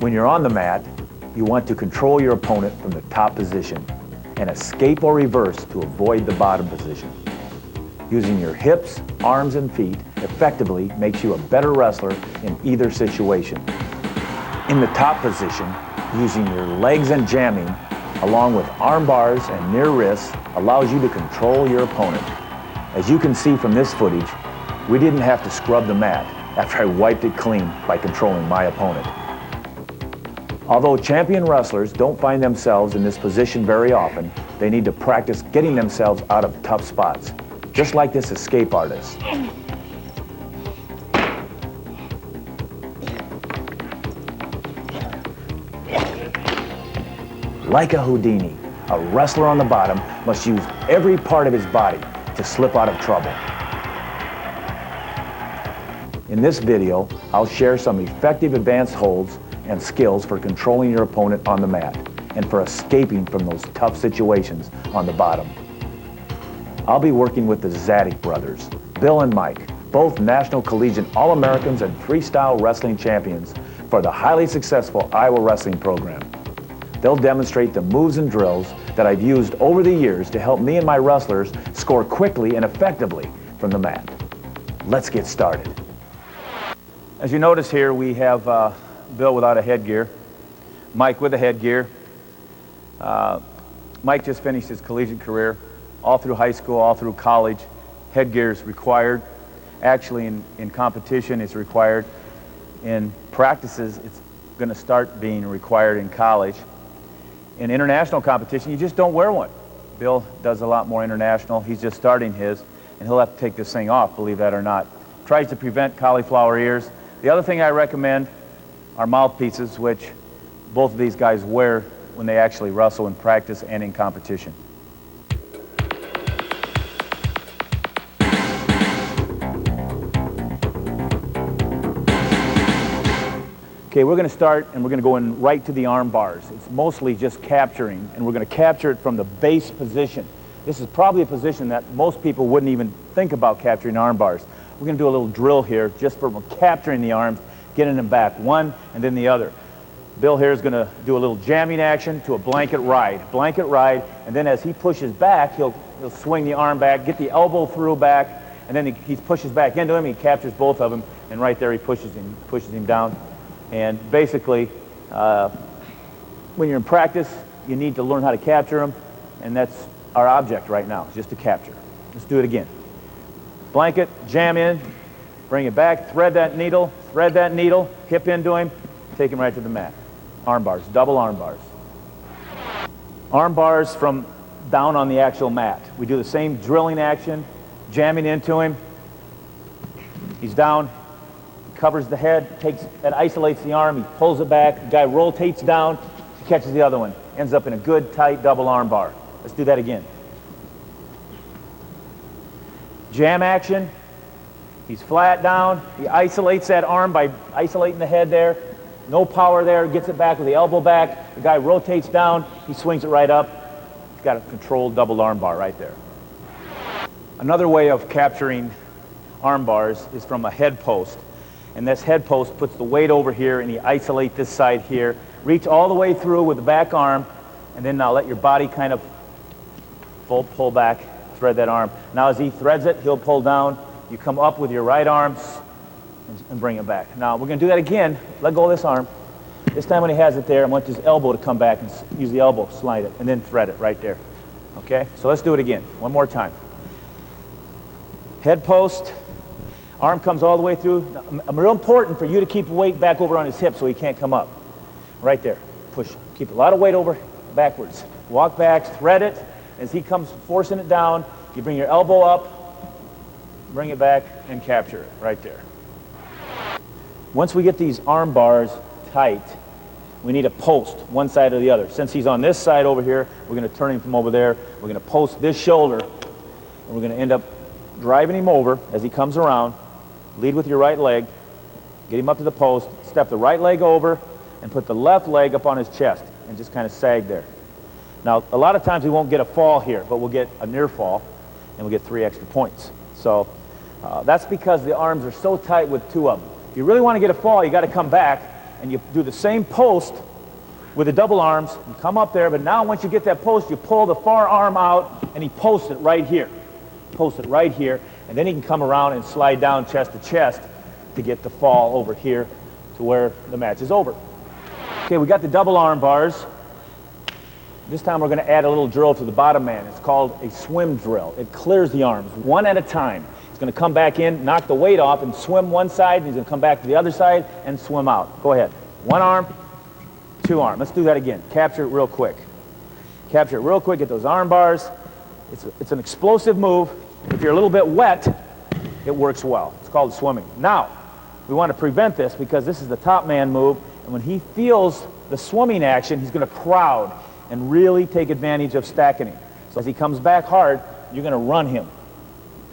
When you're on the mat, you want to control your opponent from the top position and escape or reverse to avoid the bottom position. Using your hips, arms, and feet effectively makes you a better wrestler in either situation. In the top position, using your legs and jamming, along with arm bars and near wrists, allows you to control your opponent. As you can see from this footage, we didn't have to scrub the mat after I wiped it clean by controlling my opponent. Although champion wrestlers don't find themselves in this position very often, they need to practice getting themselves out of tough spots, just like this escape artist. Like a Houdini, a wrestler on the bottom must use every part of his body to slip out of trouble. In this video, I'll share some effective advanced holds and skills for controlling your opponent on the mat and for escaping from those tough situations on the bottom. I'll be working with the Fadzaev brothers, Bill and Mike, both National Collegiate All-Americans and freestyle wrestling champions for the highly successful Iowa wrestling program. They'll demonstrate the moves and drills that I've used over the years to help me and my wrestlers score quickly and effectively from the mat. Let's get started. As you notice here, we have Bill without a headgear, Mike with a headgear. Mike just finished his collegiate career, all through high school, all through college. Headgear is required. Actually, in competition, it's required. In practices, it's going to start being required in college. In international competition, you just don't wear one. Bill does a lot more international. He's just starting his, and he'll have to take this thing off, believe that or not. Tries to prevent cauliflower ears. The other thing I recommend are mouthpieces, which both of these guys wear when they actually wrestle in practice and in competition. Okay, we're going to start and we're going to go in right to the arm bars. It's mostly just capturing, and we're going to capture it from the base position. This is probably a position that most people wouldn't even think about capturing arm bars. We're going to do a little drill here just for capturing the arms, getting them back, one and then the other. Bill here is going to do a little jamming action to a blanket ride, and then as he pushes back, he'll swing the arm back, get the elbow through back, and then he pushes back into him, he captures both of them, and right there he pushes him down. And basically, when you're in practice, you need to learn how to capture them, and that's our object right now, just to capture. Let's do it again. Blanket, jam in, bring it back, thread that needle, hip into him, take him right to the mat. Arm bars, double arm bars. Arm bars from down on the actual mat. We do the same drilling action, jamming into him. He's down, covers the head, that isolates the arm, he pulls it back, the guy rotates down, he catches the other one, ends up in a good, tight double arm bar. Let's do that again. Jam action, he's flat down, he isolates that arm by isolating the head there, no power there, gets it back with the elbow back, the guy rotates down, he swings it right up, he's got a controlled double arm bar right there. Another way of capturing arm bars is from a head post, and this head post puts the weight over here and you isolate this side here, reach all the way through with the back arm, and then now let your body kind of pull back, thread that arm. Now as he threads it, he'll pull down. You come up with your right arm and bring it back. Now we're going to do that again. Let go of this arm. This time when he has it there, I want his elbow to come back and use the elbow, slide it, and then thread it right there. Okay? So let's do it again. One more time. Head post. Arm comes all the way through. Real important for you to keep weight back over on his hip so he can't come up. Right there. Push. Keep a lot of weight over backwards. Walk back, thread it. As he comes forcing it down, you bring your elbow up, bring it back, and capture it right there. Once we get these arm bars tight, we need a post one side or the other. Since he's on this side over here, we're going to turn him from over there. We're going to post this shoulder, and we're going to end up driving him over as he comes around. Lead with your right leg, get him up to the post, step the right leg over, and put the left leg up on his chest, and just kind of sag there. Now, a lot of times we won't get a fall here, but we'll get a near fall, and we'll get 3 extra points. So that's because the arms are so tight with 2 of them. If you really want to get a fall, you got to come back and you do the same post with the double arms. You come up there, but now once you get that post, you pull the far arm out, and he posts it right here. Post it right here, and then he can come around and slide down chest to chest to get the fall over here to where the match is over. Okay, we got the double arm bars. This time we're going to add a little drill to the bottom man. It's called a swim drill. It clears the arms one at a time. He's going to come back in, knock the weight off, and swim one side, and he's going to come back to the other side and swim out. Go ahead. One arm, two arm. Let's do that again. Capture it real quick. Capture it real quick, get those arm bars. It's an explosive move. If you're a little bit wet, it works well. It's called swimming. Now, we want to prevent this because this is the top man move, and when he feels the swimming action, he's going to crowd and really take advantage of stacking him. So as he comes back hard, you're going to run him.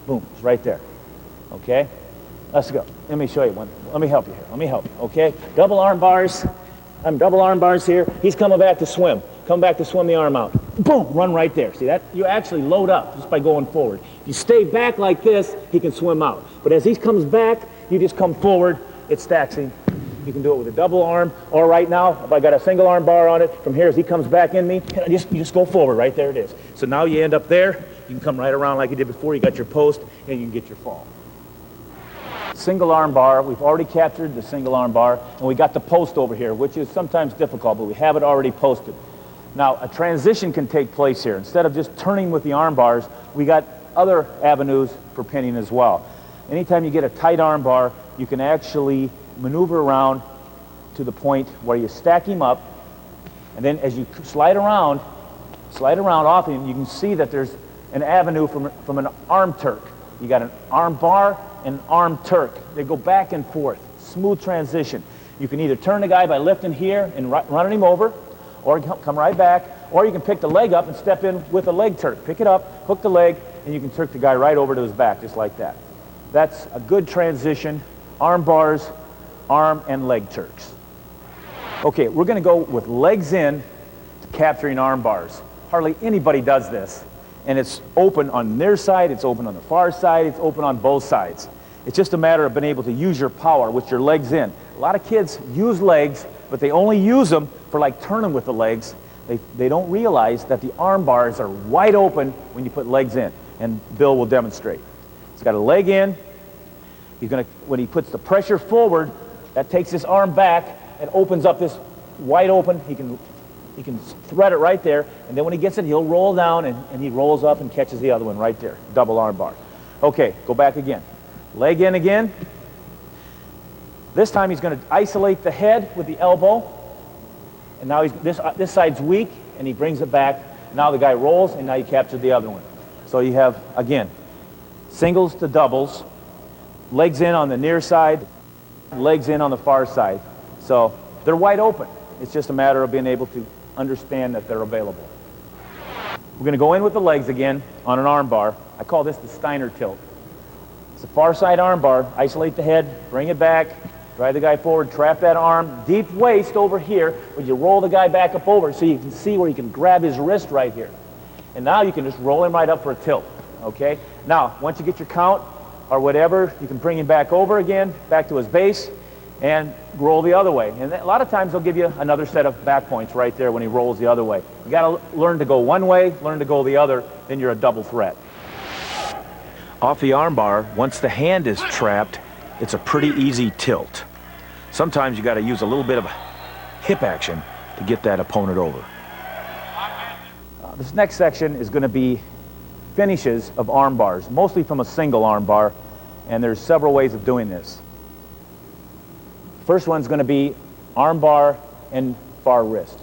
Boom, it's right there. Okay? Let's go. Let me show you one. Let me help you here. Let me help you. Okay? Double arm bars. Double arm bars here. He's coming back to swim. Come back to swim the arm out. Boom, run right there. See that? You actually load up just by going forward. If you stay back like this, he can swim out. But as he comes back, you just come forward. It stacks him. You can do it with a double arm, or right now, if I got a single arm bar on it, from here as he comes back in me, you just go forward. Right there it is. So now you end up there. You can come right around like you did before. You got your post, and you can get your fall. Single arm bar, we've already captured the single arm bar, and we got the post over here, which is sometimes difficult, but we have it already posted. Now, a transition can take place here. Instead of just turning with the arm bars, we got other avenues for pinning as well. Anytime you get a tight arm bar, you can actually maneuver around to the point where you stack him up, and then as you slide around off him, you can see that there's an avenue from an arm Turk. You got an arm bar and an arm Turk. They go back and forth. Smooth transition. You can either turn the guy by lifting here and running him over, or come right back, or you can pick the leg up and step in with a leg Turk. Pick it up, hook the leg, and you can Turk the guy right over to his back, just like that. That's a good transition. Arm bars, arm and leg Turks. Okay, we're going to go with legs in to capturing arm bars. Hardly anybody does this. And it's open on their side, it's open on the far side, it's open on both sides. It's just a matter of being able to use your power with your legs in. A lot of kids use legs, but they only use them for like turning with the legs. They don't realize that the arm bars are wide open when you put legs in. And Bill will demonstrate. He's got a leg in. When he puts the pressure forward, that takes his arm back and opens up this wide open. He can thread it right there, and then when he gets it, he'll roll down, and he rolls up and catches the other one right there. Double arm bar. Okay, go back again. Leg in again. This time he's going to isolate the head with the elbow, and now this side's weak, and he brings it back. Now the guy rolls, and now you capture the other one. So you have, again, singles to doubles, legs in on the near side, legs in on the far side. So they're wide open. It's just a matter of being able to understand that they're available. We're going to go in with the legs again on an arm bar. I call this the Steiner tilt. It's a far side arm bar. Isolate the head, bring it back, drive the guy forward, trap that arm, deep waist over here, where you roll the guy back up over so you can see where you can grab his wrist right here. And now you can just roll him right up for a tilt, okay? Now, once you get your count or whatever, you can bring him back over again, back to his base, and roll the other way. And a lot of times they'll give you another set of back points right there when he rolls the other way. You got to learn to go one way, learn to go the other, then you're a double threat. Off the arm bar, once the hand is trapped, it's a pretty easy tilt. Sometimes you got to use a little bit of hip action to get that opponent over. This next section is going to be finishes of arm bars, mostly from a single arm bar, and there's several ways of doing this. First one's going to be arm bar and far wrist.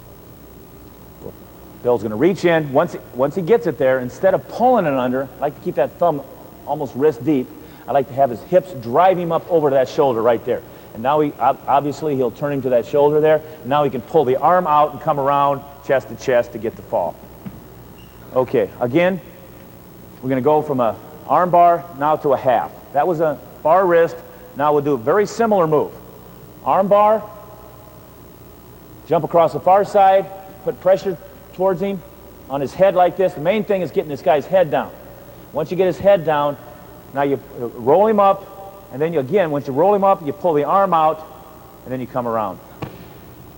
Bill's going to reach in. Once he gets it there, instead of pulling it under, I like to keep that thumb almost wrist deep. I like to have his hips drive him up over to that shoulder right there. And now obviously he'll turn him to that shoulder there. Now he can pull the arm out and come around chest to get the fall. Okay, again, we're going to go from a arm bar now to a half. That was a far wrist. Now we'll do a very similar move. Arm bar, jump across the far side, put pressure towards him on his head like this. The main thing is getting this guy's head down. Once you get his head down, now you roll him up, and then once you roll him up, you pull the arm out, and then you come around.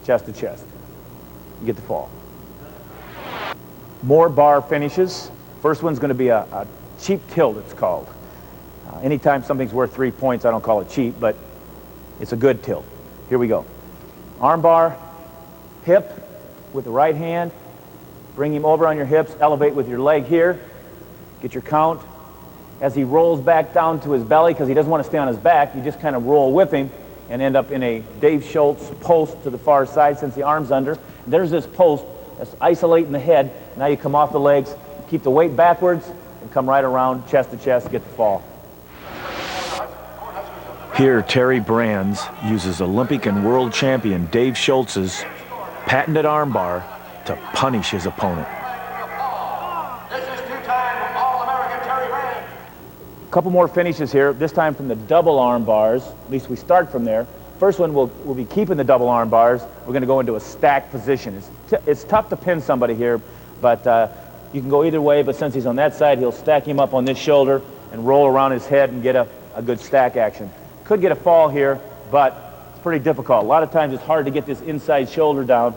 chest to chest. You get the fall. More bar finishes. First one's going to be a cheap tilt, it's called. Anytime something's worth 3 points, I don't call it cheap, but it's a good tilt. Here we go. Arm bar, hip with the right hand. Bring him over on your hips, elevate with your leg here. Get your count. As he rolls back down to his belly, because he doesn't want to stay on his back, you just kind of roll with him and end up in a Dave Schultz post to the far side since the arm's under. And there's this post that's isolating the head. Now you come off the legs, keep the weight backwards, and come right around chest to chest, get the fall. Here, Terry Brands uses Olympic and world champion Dave Schultz's patented armbar to punish his opponent. This is two-time All-American Terry Brands. A couple more finishes here, this time from the double arm bars. At least we start from there. First one, we'll be keeping the double arm bars. We're going to go into a stacked position. It's tough to pin somebody here, but you can go either way, but since he's on that side, he'll stack him up on this shoulder and roll around his head and get a good stack action. Could get a fall here, but it's pretty difficult. A lot of times it's hard to get this inside shoulder down.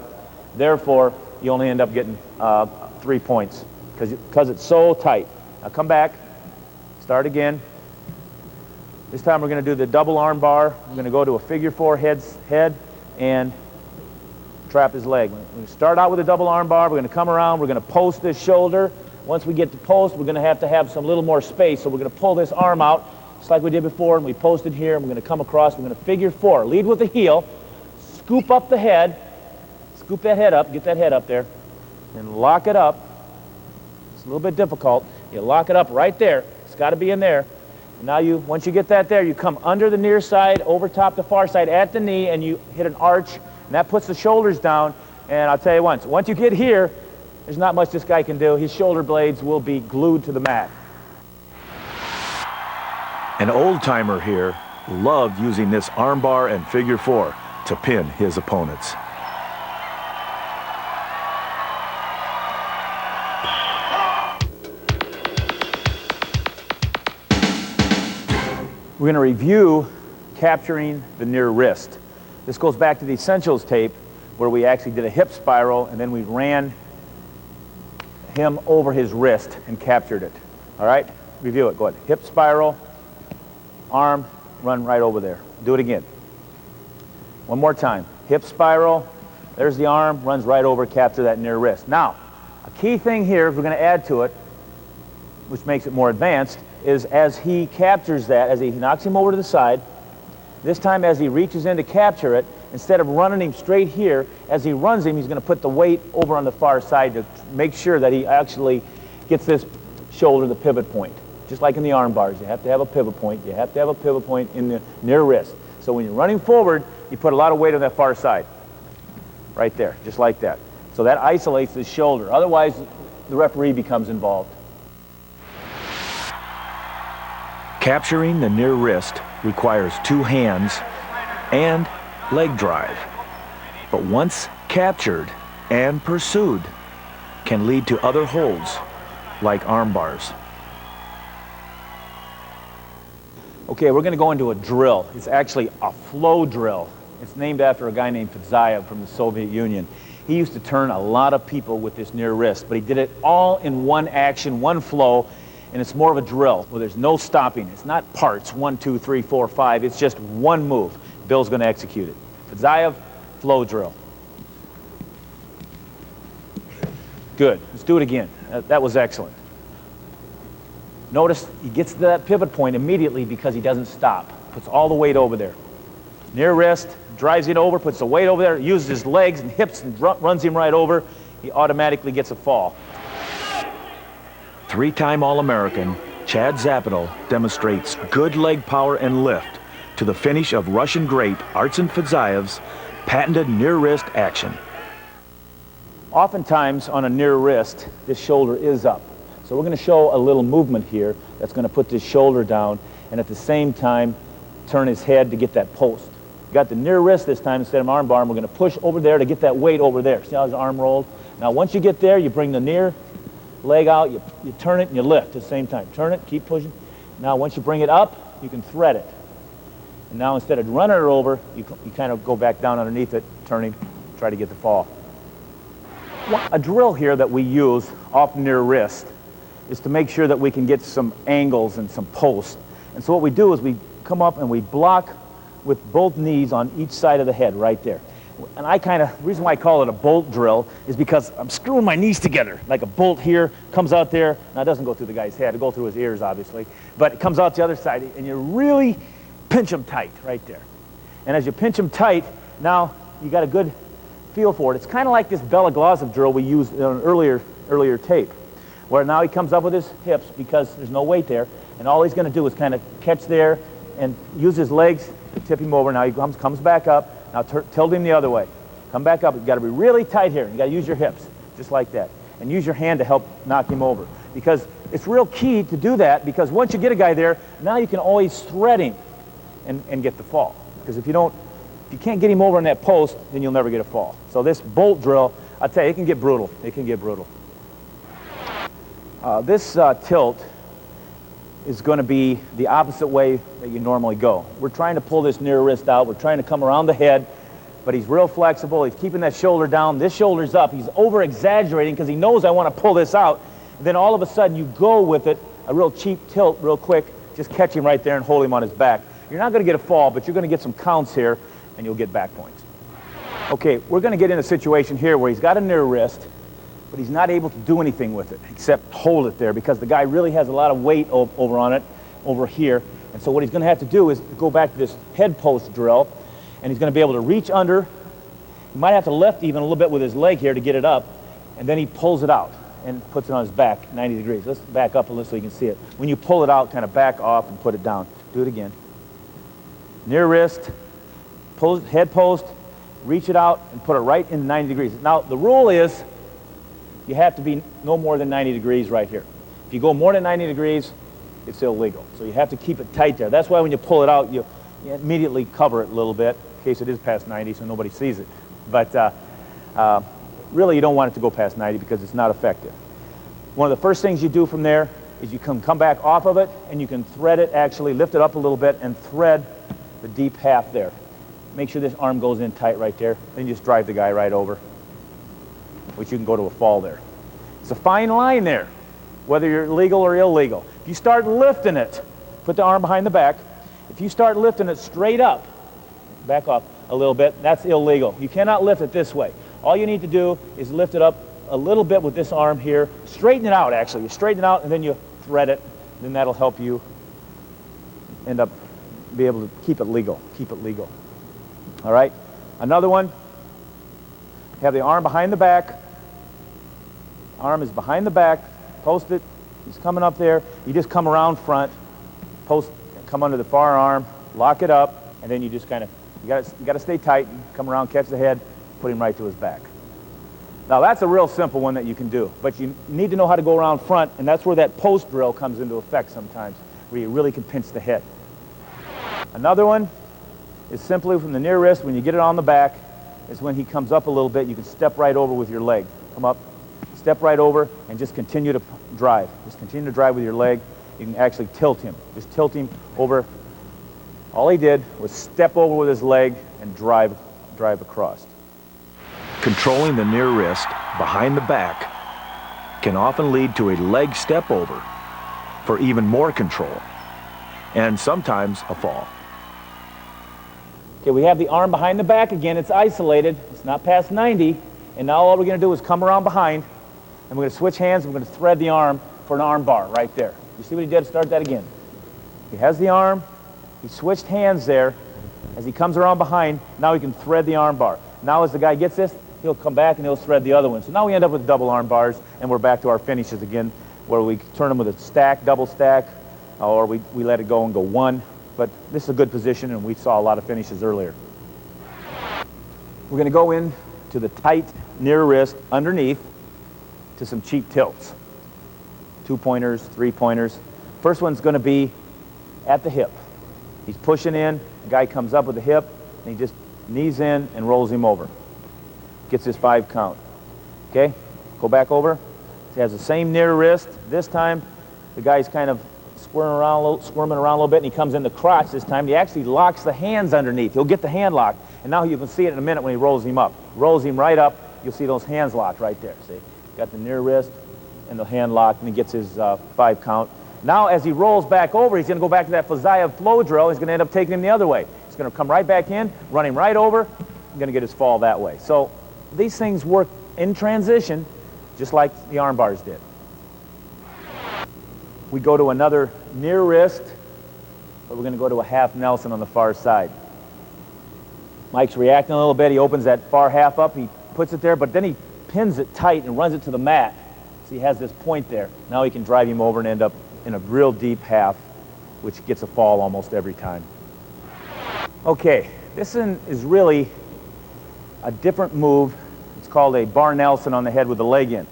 Therefore, you only end up getting 3 points because it's so tight. Now come back, start again. This time we're going to do the double arm bar. We're going to go to a figure 4 head and trap his leg. We're going to start out with a double arm bar. We're going to come around. We're going to post this shoulder. Once we get to post, we're going to have some little more space. So we're going to pull this arm out just like we did before, and we posted here. And we're going to come across. We're going to figure 4. Lead with the heel. Scoop up the head. Scoop that head up. Get that head up there. And lock it up. It's a little bit difficult. You lock it up right there. It's got to be in there. And now once you get that there, you come under the near side, over top the far side at the knee, and you hit an arch, and that puts the shoulders down. And I'll tell you once you get here, there's not much this guy can do. His shoulder blades will be glued to the mat. An old-timer here loved using this armbar and figure 4 to pin his opponents. We're going to review capturing the near wrist. This goes back to the Essentials tape where we actually did a hip spiral and then we ran him over his wrist and captured it. All right? Review it. Go ahead. Hip spiral, arm, run right over there. Do it again. One more time. Hip spiral, there's the arm, runs right over, capture that near wrist. Now, a key thing here, if we're going to add to it, which makes it more advanced, is as he captures that, as he knocks him over to the side, this time as he reaches in to capture it, instead of running him straight here, as he runs him, he's going to put the weight over on the far side to make sure that he actually gets this shoulder the pivot point. Just like in the arm bars, you have to have a pivot point. You have to have a pivot point in the near wrist. So when you're running forward, you put a lot of weight on that far side. Right there, just like that. So that isolates the shoulder. Otherwise, the referee becomes involved. Capturing the near wrist requires 2 hands and leg drive. But once captured and pursued, can lead to other holds like arm bars. Okay, we're going to go into a drill. It's actually a flow drill. It's named after a guy named Fadzaev from the Soviet Union. He used to turn a lot of people with this near wrist, but he did it all in one action, one flow, and it's more of a drill where there's no stopping. It's not parts, 1, 2, 3, 4, 5. It's just one move. Bill's going to execute it. Fadzaev, flow drill. Good. Let's do it again. That was excellent. Notice he gets to that pivot point immediately because he doesn't stop. Puts all the weight over there. Near wrist, drives it over, puts the weight over there, uses his legs and hips and runs him right over. He automatically gets a fall. 3-time All-American Chad Zapital demonstrates good leg power and lift to the finish of Russian great Arsen Fadzaev's patented near wrist action. Oftentimes on a near wrist, this shoulder is up. So we're going to show a little movement here that's going to put this shoulder down and at the same time turn his head to get that post. Got the near wrist this time instead of arm bar, and we're going to push over there to get that weight over there. See how his arm rolled? Now once you get there, you bring the near leg out, you turn it and you lift at the same time. Turn it, keep pushing. Now once you bring it up, you can thread it. And now instead of running it over, you kind of go back down underneath it, turning, try to get the fall. A drill here that we use off near wrist is to make sure that we can get some angles and some posts. And so what we do is we come up and we block with both knees on each side of the head right there. And the reason why I call it a bolt drill is because I'm screwing my knees together. Like a bolt here comes out there. Now it doesn't go through the guy's head, it goes through his ears obviously, but it comes out the other side and you really pinch them tight right there. And as you pinch them tight, now you got a good feel for it. It's kind of like this Beloglazov drill we used on an earlier tape, where now he comes up with his hips because there's no weight there, and all he's going to do is kind of catch there and use his legs to tip him over. Now he comes back up. Now tilt him the other way. Come back up. You've got to be really tight here. You've got to use your hips, just like that. And use your hand to help knock him over. Because it's real key to do that, because once you get a guy there, now you can always thread him and get the fall. Because if you can't get him over in that post, then you'll never get a fall. So this bolt drill, I'll tell you, it can get brutal. It can get brutal. This tilt is going to be the opposite way that you normally go. We're trying to pull this near wrist out. We're trying to come around the head, but he's real flexible. He's keeping that shoulder down. This shoulder's up. He's over-exaggerating because he knows I want to pull this out. And then all of a sudden you go with it, a real cheap tilt real quick, just catch him right there and hold him on his back. You're not going to get a fall, but you're going to get some counts here, and you'll get back points. Okay, we're going to get in a situation here where he's got a near wrist, but he's not able to do anything with it except hold it there because the guy really has a lot of weight over on it, over here. And so what he's going to have to do is go back to this head post drill, and he's going to be able to reach under. He might have to lift even a little bit with his leg here to get it up, and then he pulls it out and puts it on his back 90 degrees. Let's back up a little so you can see it. When you pull it out, kind of back off and put it down. Do it again. Near wrist, head post, reach it out and put it right in 90 degrees. Now the rule is you have to be no more than 90 degrees right here. If you go more than 90 degrees, it's illegal. So you have to keep it tight there. That's why when you pull it out, you immediately cover it a little bit in case it is past 90 so nobody sees it. But really you don't want it to go past 90 because it's not effective. One of the first things you do from there is you come back off of it and you can thread it, actually lift it up a little bit and thread the deep half there. Make sure this arm goes in tight right there. Then you just drive the guy right over, which you can go to a fall there. It's a fine line there, whether you're legal or illegal. If you start lifting it, put the arm behind the back. If you start lifting it straight up, back up a little bit, that's illegal. You cannot lift it this way. All you need to do is lift it up a little bit with this arm here. Straighten it out, actually. You straighten it out, and then you thread it. Then that'll help you end up be able to keep it legal. Keep it legal. All right? Another one. Have the arm behind the back. Arm is behind the back. Post it. He's coming up there. You just come around front. Post, come under the far arm. Lock it up. And then you just kind of, you got to stay tight. Come around, catch the head, put him right to his back. Now that's a real simple one that you can do. But you need to know how to go around front, and that's where that post drill comes into effect sometimes, where you really can pinch the head. Another one is simply from the near wrist, when you get it on the back, is when he comes up a little bit, you can step right over with your leg. Come up, step right over, and just continue to drive. Just continue to drive with your leg. You can actually tilt him. Just tilt him over. All he did was step over with his leg and drive across. Controlling the near wrist behind the back can often lead to a leg step over for even more control, and sometimes a fall. Okay, we have the arm behind the back again. It's isolated. It's not past 90. And now all we're going to do is come around behind, and we're going to switch hands, and we're going to thread the arm for an arm bar right there. You see what he did? Start that again. He has the arm. He switched hands there. As he comes around behind, now he can thread the arm bar. Now as the guy gets this, he'll come back and he'll thread the other one. So now we end up with double arm bars, and we're back to our finishes again, where we turn them with a stack, double stack, or we let it go and go one. But this is a good position, and we saw a lot of finishes earlier. We're going to go in to the tight near wrist underneath to some cheap tilts. 2-pointers, 3-pointers. First one's going to be at the hip. He's pushing in, the guy comes up with the hip, and he just knees in and rolls him over. Gets his 5 count. Okay? Go back over. He has the same near wrist. This time, the guy's kind of squirming around a little bit, and he comes in the crotch this time. He actually locks the hands underneath. He'll get the hand lock, And now you can see it in a minute when he rolls him up. Rolls him right up, you'll see those hands locked right there, see? Got the near wrist and the hand locked, and he gets his 5 count. Now as he rolls back over, he's gonna go back to that Fadzaev flow drill. He's gonna end up taking him the other way. He's gonna come right back in, run him right over, and gonna get his fall that way. So these things work in transition, just like the arm bars did. We go to another near wrist, but we're gonna go to a half Nelson on the far side. Mike's reacting a little bit. He opens that far half up, he puts it there, but then he pins it tight and runs it to the mat. So he has this point there. Now he can drive him over and end up in a real deep half, which gets a fall almost every time. Okay, this one is really a different move. It's called a bar Nelson on the head with the leg in.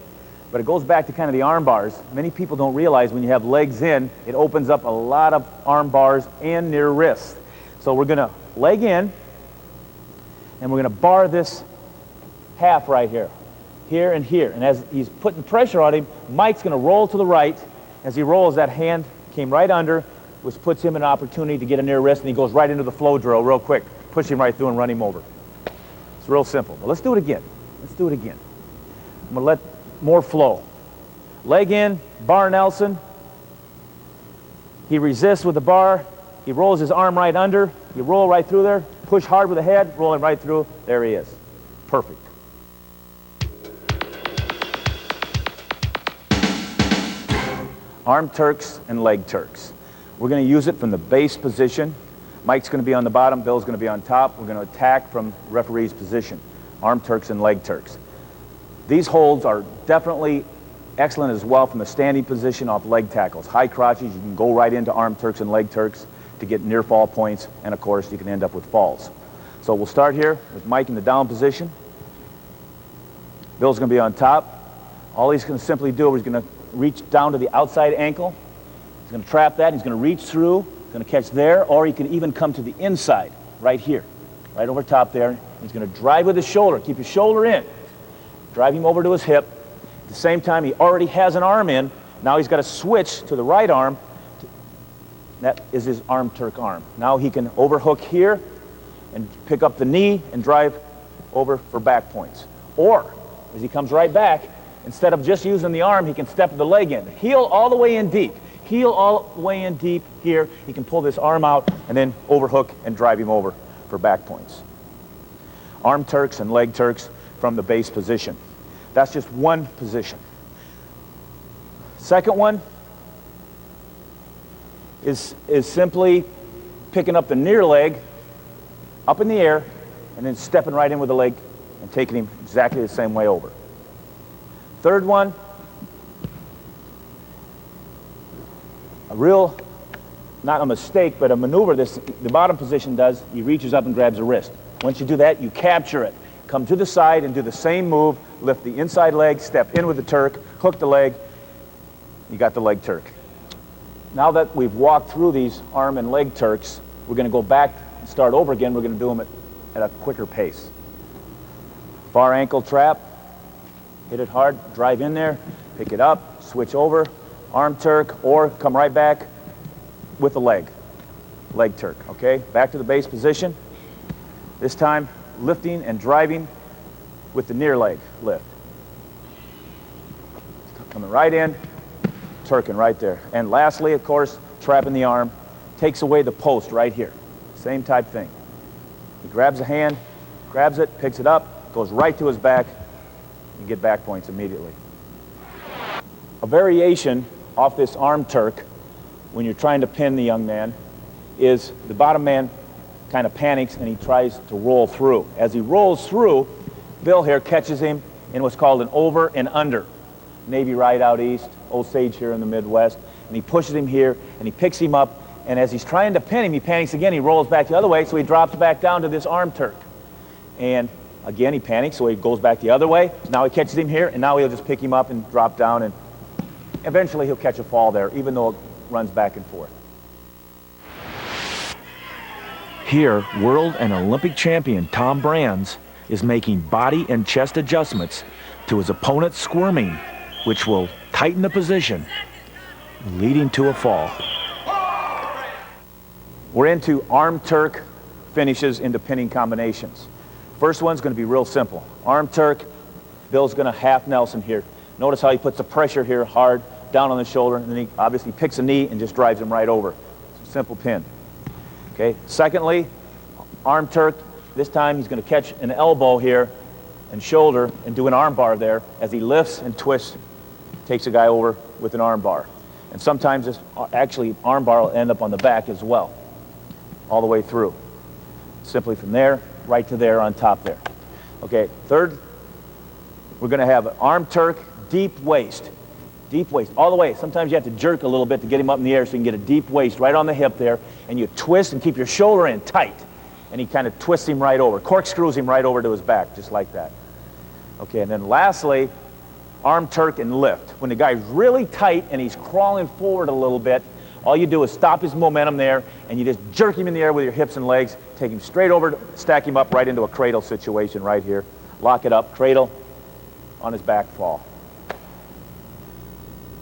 But it goes back to kind of the arm bars. Many people don't realize when you have legs in, it opens up a lot of arm bars and near wrists. So we're gonna leg in, and we're gonna bar this half right here, here and here. And as he's putting pressure on him, Mike's gonna roll to the right. As he rolls, that hand came right under, which puts him in an opportunity to get a near wrist, and he goes right into the flow drill real quick. Push him right through and run him over. It's real simple. But let's do it again. Let's do it again. I'm gonna let more flow. Leg in, bar Nelson. He resists with the bar. He rolls his arm right under. You roll right through there. Push hard with the head, roll him right through. There he is. Perfect. Arm Turks and leg Turks. We're going to use it from the base position. Mike's going to be on the bottom, Bill's going to be on top. We're going to attack from referee's position. Arm Turks and leg Turks. These holds are definitely excellent as well from the standing position off leg tackles. High crotches, you can go right into arm Turks and leg Turks to get near fall points, and of course you can end up with falls. So we'll start here with Mike in the down position. Bill's going to be on top. All he's going to simply do is going to reach down to the outside ankle. He's going to trap that. He's going to reach through, going to catch there, or he can even come to the inside, right here, right over top there. He's going to drive with his shoulder, keep his shoulder in, drive him over to his hip. At the same time, he already has an arm in. Now he's got to switch to the right arm. That is his arm Turk arm. Now he can overhook here and pick up the knee and drive over for back points. Or, as he comes right back, instead of just using the arm, he can step the leg in. Heel all the way in deep. Heel all the way in deep here. He can pull this arm out and then overhook and drive him over for back points. Arm Turks and leg Turks from the base position. That's just one position. Second one is simply picking up the near leg up in the air and then stepping right in with the leg and taking him exactly the same way over. Third one, a real, not a mistake, but a maneuver the bottom position does. He reaches up and grabs a wrist. Once you do that, you capture it. Come to the side and do the same move. Lift the inside leg, step in with the Turk, hook the leg. You got the leg Turk. Now that we've walked through these arm and leg Turks, we're going to go back and start over again. We're going to do them at a quicker pace. Far ankle trap. Hit it hard, drive in there, pick it up, switch over, arm Turk, or come right back with the leg Turk, okay? Back to the base position. This time, lifting and driving with the near leg lift. Coming right in, Turking right there. And lastly, of course, trapping the arm, takes away the post right here. Same type thing. He grabs a hand, grabs it, picks it up, goes right to his back, you get back points immediately. A variation off this arm Turk when you're trying to pin the young man is the bottom man kind of panics and he tries to roll through. As he rolls through, Bill here catches him in what's called an over and under. Navy right out east, Osage here in the Midwest, and he pushes him here and he picks him up, and as he's trying to pin him, he panics again, he rolls back the other way, so he drops back down to this arm Turk. And again, he panics, so he goes back the other way. Now he catches him here, and now he'll just pick him up and drop down, and eventually he'll catch a fall there, even though it runs back and forth. Here, world and Olympic champion Tom Brands is making body and chest adjustments to his opponent's squirming, which will tighten the position, leading to a fall. We're into arm Turk finishes into pinning combinations. First one's going to be real simple. Arm Turk. Bill's going to half Nelson here. Notice how he puts the pressure here hard down on the shoulder, and then he obviously picks a knee and just drives him right over. It's a simple pin. Okay. Secondly, Arm Turk. This time he's going to catch an elbow here and shoulder and do an arm bar there as he lifts and twists, takes a guy over with an arm bar. And sometimes this actually arm bar will end up on the back as well, all the way through. Simply from there, right to there on top there. Okay, third, we're going to have an Arm Turk, deep waist. Deep waist, all the way. Sometimes you have to jerk a little bit to get him up in the air so you can get a deep waist right on the hip there, and you twist and keep your shoulder in tight. And he kind of twists him right over, corkscrews him right over to his back, just like that. Okay, and then lastly, Arm Turk and lift. When the guy's really tight and he's crawling forward a little bit, all you do is stop his momentum there, and you just jerk him in the air with your hips and legs, take him straight over, stack him up right into a cradle situation right here. Lock it up, cradle, on his back fall.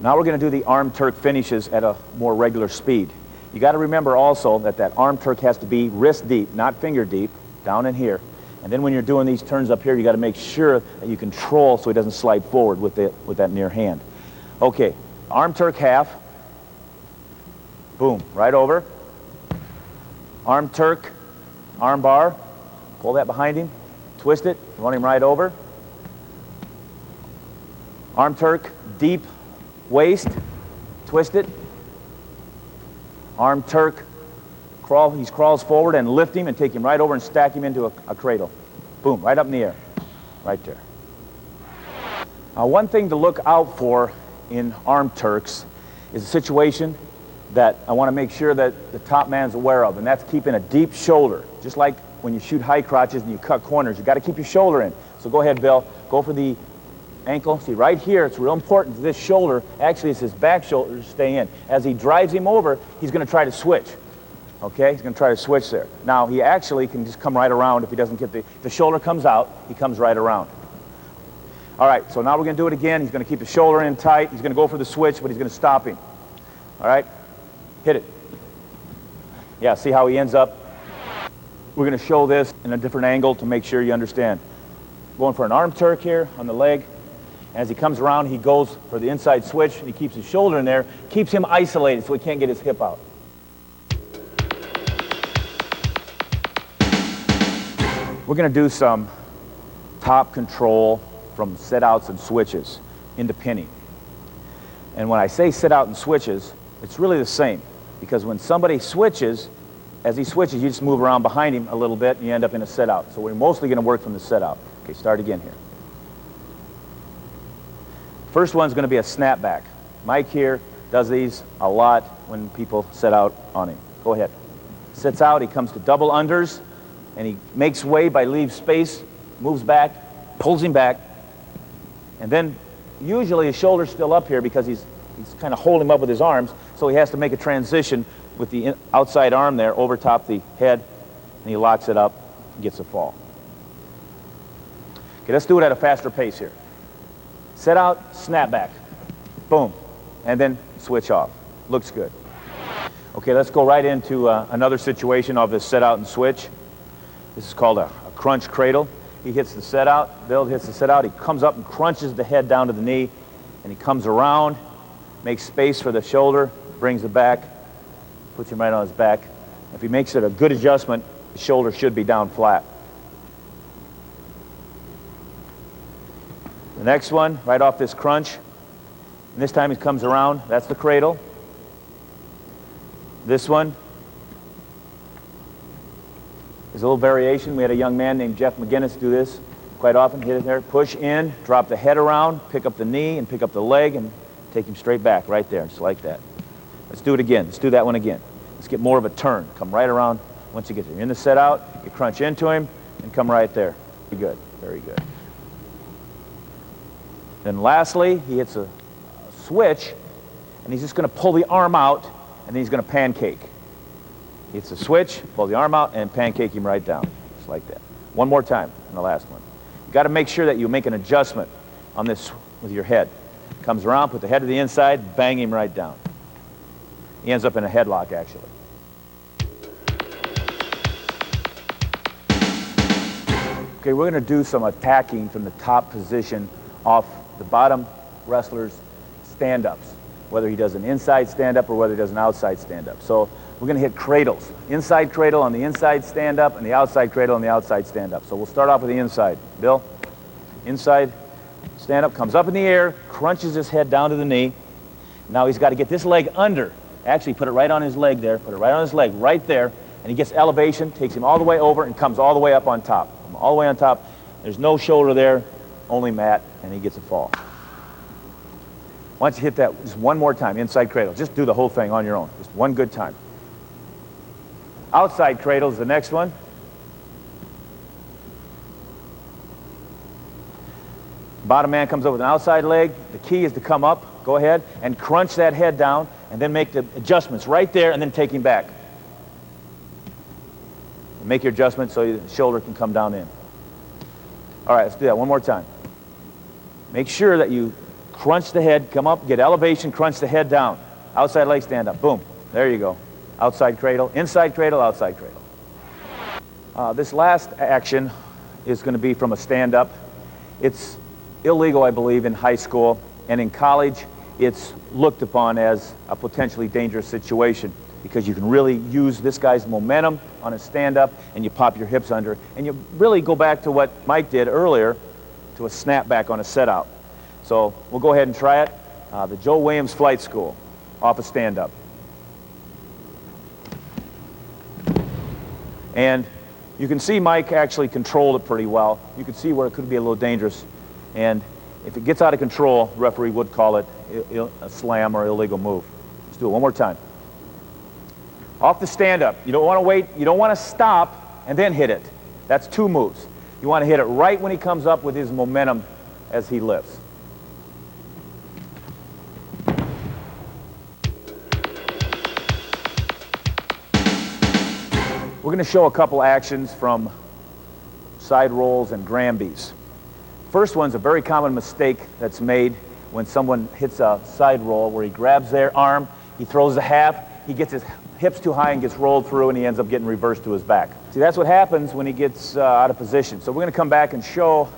Now we're going to do the Arm Turk finishes at a more regular speed. You got to remember also that that Arm Turk has to be wrist deep, not finger deep, down in here. And then when you're doing these turns up here, you got to make sure that you control so he doesn't slide forward with that near hand. Okay, Arm Turk half. Boom, right over. Arm Turk, arm bar. Pull that behind him, twist it, run him right over. Arm Turk, deep waist, twist it. Arm Turk, he crawls forward and lift him and take him right over and stack him into a cradle. Boom, right up in the air, right there. Now, one thing to look out for in Arm Turks is a situation that I want to make sure that the top man's aware of, and that's keeping a deep shoulder. Just like when you shoot high crotches and you cut corners, you got to keep your shoulder in. So go ahead, Bill, go for the ankle. See, right here, it's real important that this shoulder, actually it's his back shoulder, to stay in. As he drives him over, he's going to try to switch. Okay, he's going to try to switch there. Now, he actually can just come right around if he doesn't get the shoulder comes out, he comes right around. All right, so now we're going to do it again. He's going to keep the shoulder in tight. He's going to go for the switch, but he's going to stop him. All right, hit it. Yeah, see how he ends up? We're going to show this in a different angle to make sure you understand. Going for an Arm Turk here on the leg. As he comes around, he goes for the inside switch, and he keeps his shoulder in there, keeps him isolated so he can't get his hip out. We're going to do some top control from sit-outs and switches into pinning. And when I say sit-out and switches, it's really the same, because when somebody switches, as he switches, you just move around behind him a little bit, and you end up in a sit-out. So we're mostly going to work from the sit-out. Okay, start again here. First one's going to be a snapback. Mike here does these a lot when people set out on him. Go ahead. Sits out, he comes to double unders, and he makes way by leave space, moves back, pulls him back, and then usually his shoulder's still up here because he's kind of holding him up with his arms, so he has to make a transition with the outside arm there over top the head, and he locks it up and gets a fall. Okay, let's do it at a faster pace here. Set out, snap back, boom, and then switch off. Looks good. Okay, let's go right into another situation of this set out and switch. This is called a crunch cradle. He hits the set out, Bill hits the set out, he comes up and crunches the head down to the knee, and he comes around, makes space for the shoulder, brings it back, puts him right on his back. If he makes it a good adjustment, the shoulder should be down flat. The next one, right off this crunch, and this time he comes around, that's the cradle. This one is a little variation. We had a young man named Jeff McGinnis do this quite often. Hit it there, push in, drop the head around, pick up the knee and pick up the leg and take him straight back right there, just like that. Let's do it again. Let's do that one again. Let's get more of a turn. Come right around. Once you get there, in the set out, you crunch into him and come right there. Very good, very good. Then lastly, he hits a switch, and he's just going to pull the arm out, and then he's going to pancake. He hits a switch, pull the arm out, and pancake him right down, just like that. One more time on the last one. You got to make sure that you make an adjustment on this with your head. Comes around, put the head to the inside, bang him right down. He ends up in a headlock, actually. Okay, we're going to do some attacking from the top position off the bottom wrestler's stand-ups, whether he does an inside stand-up or whether he does an outside stand-up. So we're going to hit cradles. Inside cradle on the inside stand-up and the outside cradle on the outside stand-up. So we'll start off with the inside. Bill, inside stand-up, comes up in the air, crunches his head down to the knee. Now he's got to get this leg under. Actually, put it right on his leg there. Put it right on his leg, right there. And he gets elevation, takes him all the way over, and comes all the way up on top. All the way on top. There's no shoulder there, only mat, and he gets a fall. Why don't you hit that just one more time, inside cradle. Just do the whole thing on your own. Just one good time. Outside cradle is the next one. Bottom man comes up with an outside leg. The key is to come up, go ahead, and crunch that head down, and then make the adjustments right there, and then take him back. Make your adjustment so your shoulder can come down in. All right, let's do that one more time. Make sure that you crunch the head, come up, get elevation, crunch the head down. Outside leg stand up, boom. There you go. Outside cradle, inside cradle, outside cradle. This last action is going to be from a stand-up. It's illegal, I believe, in high school, and in college, it's looked upon as a potentially dangerous situation because you can really use this guy's momentum on a stand-up and you pop your hips under, and you really go back to what Mike did earlier to a snapback on a set-out. So we'll go ahead and try it. The Joe Williams Flight School, off a stand-up. And you can see Mike actually controlled it pretty well. You can see where it could be a little dangerous. And if it gets out of control, referee would call it a slam or illegal move. Let's do it one more time. Off the stand-up. You don't want to wait. You don't want to stop and then hit it. That's two moves. You want to hit it right when he comes up with his momentum as he lifts. We're going to show a couple actions from side rolls and Granbys. First one's a very common mistake that's made when someone hits a side roll where he grabs their arm, he throws a half, he gets his hips too high and gets rolled through, and he ends up getting reversed to his back. See, that's what happens when he gets out of position. So we're going to come back and show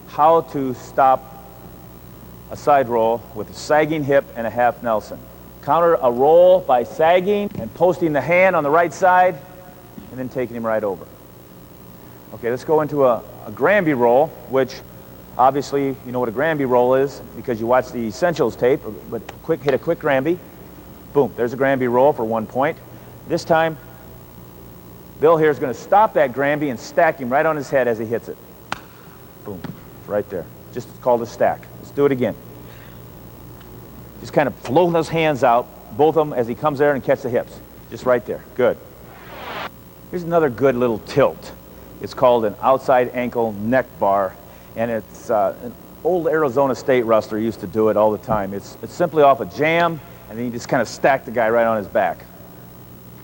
how to stop a side roll with a sagging hip and a half Nelson. Counter a roll by sagging and posting the hand on the right side and then taking him right over. Okay, let's go into a Granby roll, which obviously you know what a Granby roll is because you watch the Essentials tape, but hit a quick Granby. Boom, there's a Granby roll for 1 point. This time, Bill here is going to stop that Granby and stack him right on his head as he hits it. Boom, right there. Just called a stack. Let's do it again. Just kind of flow those hands out, both of them as he comes there and catch the hips. Just right there. Good. Here's another good little tilt. It's called an outside ankle neck bar, and it's an old Arizona State wrestler used to do it all the time. It's simply off a jam, and then you just kind of stack the guy right on his back.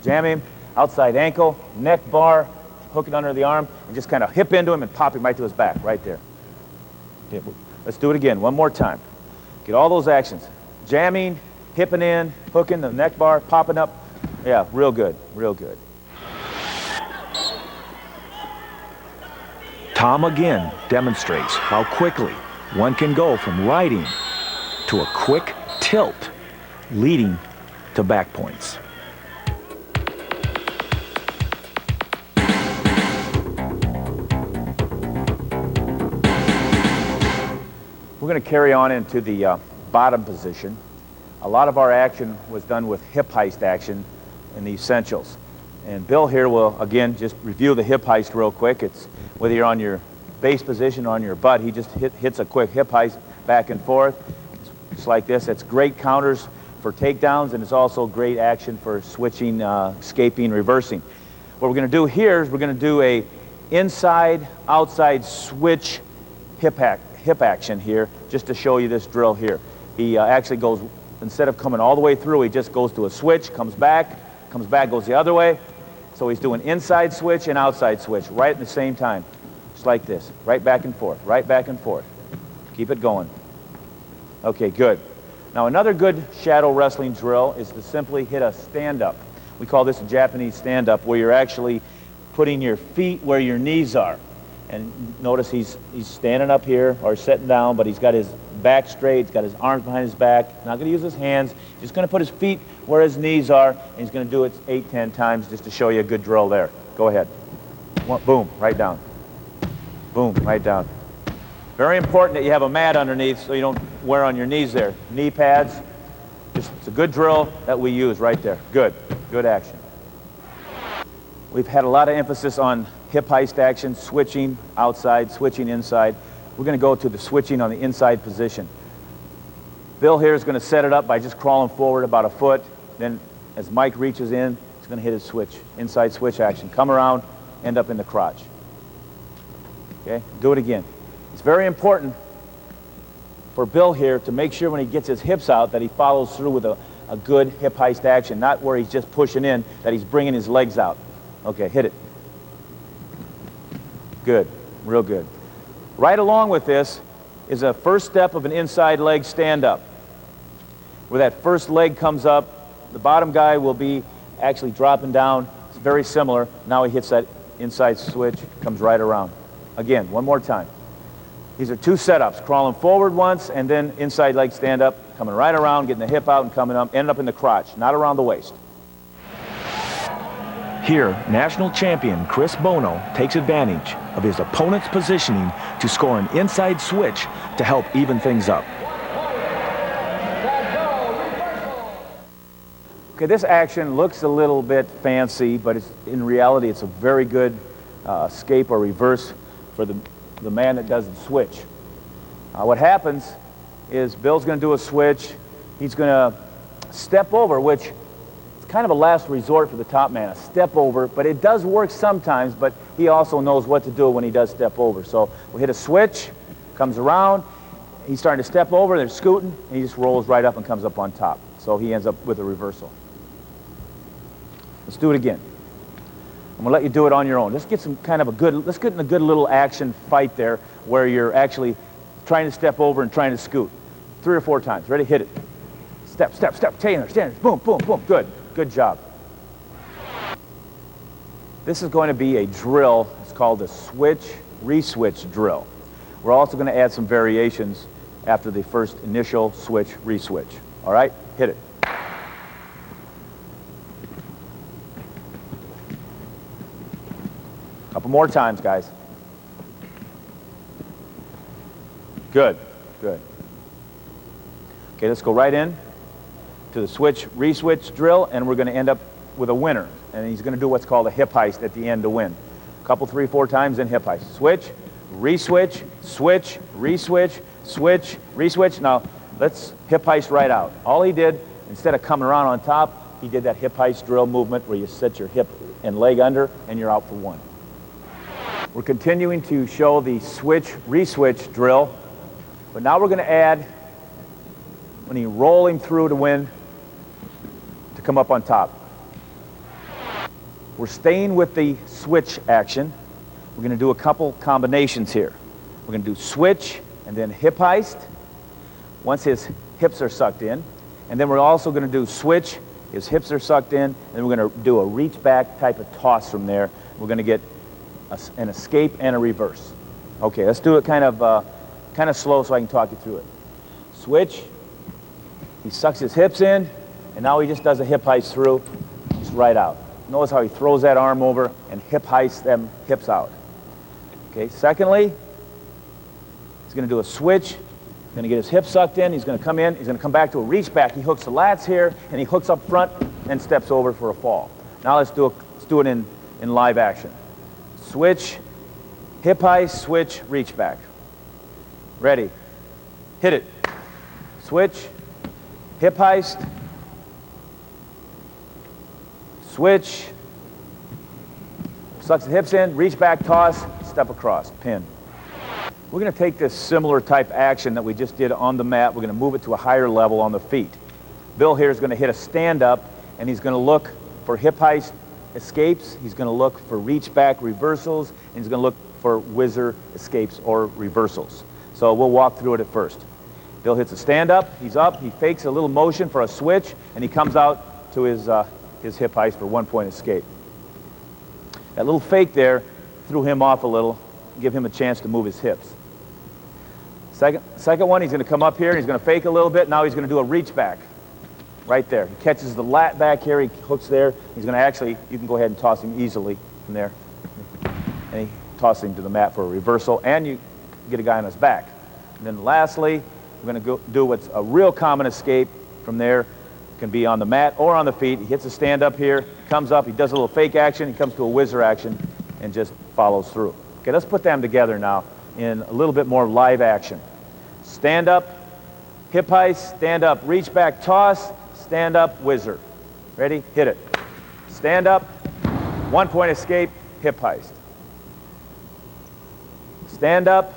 Jam him, outside ankle, neck bar, hook it under the arm, and just kind of hip into him and pop him right to his back, right there. Okay, let's do it again, one more time. Get all those actions. Jamming, hipping in, hooking the neck bar, popping up. Yeah, real good, real good. Tom again demonstrates how quickly one can go from riding to a quick tilt, leading to back points. We're going to carry on into the bottom position. A lot of our action was done with hip heist action in the Essentials. And Bill here will, again, just review the hip heist real quick. It's whether you're on your base position or on your butt, he just hits a quick hip heist back and forth. It's like this. It's great counters for takedowns, and it's also great action for switching, escaping, reversing. What we're going to do here is we're going to do a inside-outside switch hip action here, just to show you this drill here. He actually goes, instead of coming all the way through, he just goes to a switch, comes back, goes the other way. So he's doing inside switch and outside switch right at the same time. Just like this. Right back and forth. Right back and forth. Keep it going. Okay, good. Now another good shadow wrestling drill is to simply hit a stand-up. We call this a Japanese stand-up, where you're actually putting your feet where your knees are. And notice he's standing up here or sitting down, but he's got his back straight, he's got his arms behind his back, not going to use his hands, just going to put his feet where his knees are, and he's going to do it 8-10 times just to show you a good drill there. Go ahead. Boom, right down. Boom, right down. Very important that you have a mat underneath so you don't wear on your knees there. Knee pads. It's a good drill that we use right there. Good action. We've had a lot of emphasis on hip heist action, switching outside, switching inside. We're going to go to the switching on the inside position. Bill here is going to set it up by just crawling forward about a foot. Then as Mike reaches in, he's going to hit his switch, inside switch action. Come around, end up in the crotch. Okay, do it again. It's very important for Bill here to make sure when he gets his hips out that he follows through with a good hip heist action, not where he's just pushing in, that he's bringing his legs out. Okay, hit it. Good, real good. Right along with this is a first step of an inside leg stand-up. Where that first leg comes up, the bottom guy will be actually dropping down. It's very similar. Now he hits that inside switch, comes right around. Again, one more time. These are two setups, crawling forward once and then inside leg stand-up, coming right around, getting the hip out and coming up, ending up in the crotch, not around the waist. Here, national champion Chris Bono takes advantage of his opponent's positioning to score an inside switch to help even things up. Okay, this action looks a little bit fancy, but in reality it's a very good escape or reverse for the man that does the switch. What happens is Bill's going to do a switch. He's going to step over, which kind of a last resort for the top man, a step over, but it does work sometimes, but he also knows what to do when he does step over. So we hit a switch, comes around, he's starting to step over, they're scooting, and he just rolls right up and comes up on top. So he ends up with a reversal. Let's do it again. I'm gonna let you do it on your own. Let's get some kind of let's get in a good little action fight there where you're actually trying to step over and trying to scoot. 3 or 4 times. Ready? Hit it. Step, step, step, stand there, boom, boom, boom. Good job. This is going to be a drill. It's called the Switch-Reswitch Drill. We're also going to add some variations after the first initial switch-reswitch. All right? Hit it. Couple more times, guys. Good. Okay, let's go right in to the Switch-Reswitch Drill, and we're going to end up with a winner. And he's going to do what's called a hip heist at the end to win. A couple, 3, 4 times, then hip heist. Switch, reswitch, switch, reswitch, switch, reswitch. Now, let's hip heist right out. All he did, instead of coming around on top, he did that hip heist drill movement where you set your hip and leg under, and you're out for 1. We're continuing to show the Switch-Reswitch Drill, but now we're going to add, when he rolling through to win, to come up on top. We're staying with the switch action. We're going to do a couple combinations here. We're going to do switch and then hip heist once his hips are sucked in. And then we're also going to do switch, his hips are sucked in, and then we're going to do a reach back type of toss from there. We're going to get an escape and a reverse. Okay, let's do it kind of slow so I can talk you through it. Switch, he sucks his hips in, and now he just does a hip heist through, just right out. Notice how he throws that arm over and hip heists them hips out. Okay, secondly, he's going to do a switch. He's going to get his hips sucked in. He's going to come in. He's going to come back to a reach back. He hooks the lats here, and he hooks up front and steps over for a fall. Now let's do it in live action. Switch, hip heist, switch, reach back. Ready. Hit it. Switch, hip heist, switch, sucks the hips in, reach back, toss, step across, pin. We're going to take this similar type action that we just did on the mat. We're going to move it to a higher level on the feet. Bill here is going to hit a stand-up, and he's going to look for hip heist escapes. He's going to look for reach back reversals, and he's going to look for whizzer escapes or reversals. So we'll walk through it at first. Bill hits a stand-up. He's up. He fakes a little motion for a switch, and he comes out to his hip heist for 1-point escape. That little fake there threw him off a little. give him a chance to move his hips. Second one, he's going to come up here, and he's going to fake a little bit. Now he's going to do a reach back right there. He catches the lat back here, he hooks there. He's going to actually, you can go ahead and toss him easily from there. And he tosses him to the mat for a reversal, and you get a guy on his back. And then lastly, we're going to do what's a real common escape from there. It can be on the mat or on the feet. He hits a stand up here, comes up, he does a little fake action, he comes to a whizzer action, and just follows through. Okay, let's put them together now in a little bit more live action. Stand up, hip heist, stand up, reach back, toss, stand up, whizzer. Ready? Hit it. Stand up, 1 point escape, hip heist. Stand up,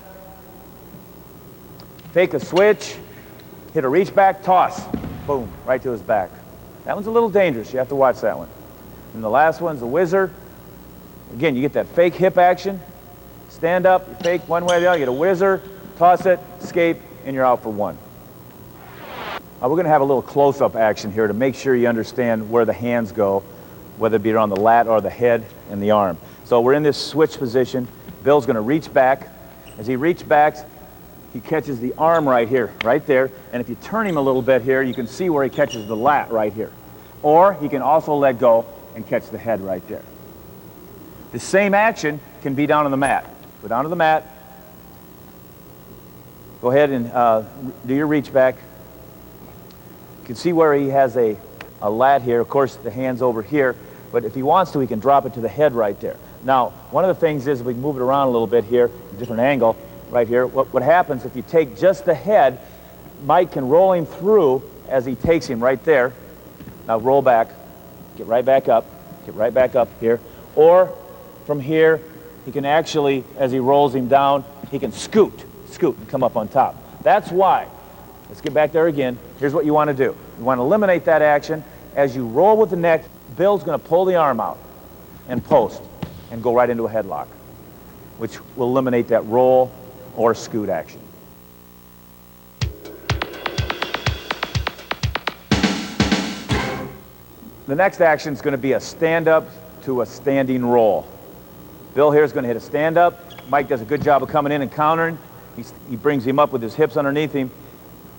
fake a switch, hit a reach back, toss. Boom, right to his back. That one's a little dangerous. You have to watch that one. And the last one's a whizzer. Again, you get that fake hip action. Stand up, you fake one way or the other, you get a whizzer, toss it, escape, and you're out for one. We're going to have a little close-up action here to make sure you understand where the hands go, whether it be on the lat or the head and the arm. So we're in this switch position. Bill's going to reach back. As he reaches back, he catches the arm right here, right there. And if you turn him a little bit here, you can see where he catches the lat right here. Or he can also let go and catch the head right there. The same action can be down on the mat. Go down to the mat. Go ahead and do your reach back. You can see where he has a lat here. Of course, the hand's over here. But if he wants to, he can drop it to the head right there. Now, one of the things is, if we can move it around a little bit here, a different angle right here, what happens if you take just the head, Mike can roll him through as he takes him right there. Now roll back, get right back up here. Or from here, he can actually, as he rolls him down, he can scoot and come up on top. That's why. Let's get back there again. Here's what you want to do. You want to eliminate that action. As you roll with the neck, Bill's going to pull the arm out and post and go right into a headlock, which will eliminate that roll or scoot action. The next action is going to be a stand-up to a standing roll. Bill here is going to hit a stand-up. Mike does a good job of coming in and countering. He brings him up with his hips underneath him.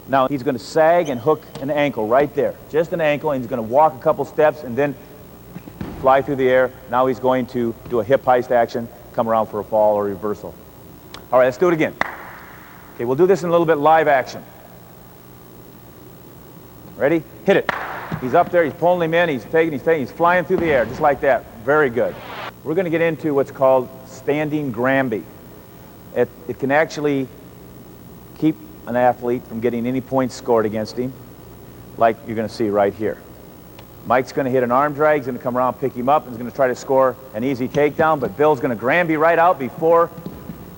Now he's going to sag and hook an ankle right there, just an ankle, and he's going to walk a couple steps and then fly through the air. Now he's going to do a hip heist action, come around for a fall or reversal. All right, let's do it again. Okay, we'll do this in a little bit live action. Ready? Hit it. He's up there, he's pulling him in, he's flying through the air, just like that. Very good. We're going to get into what's called standing Granby. It can actually keep an athlete from getting any points scored against him, like you're going to see right here. Mike's going to hit an arm drag, he's going to come around, pick him up, and he's going to try to score an easy takedown, but Bill's going to Granby right out before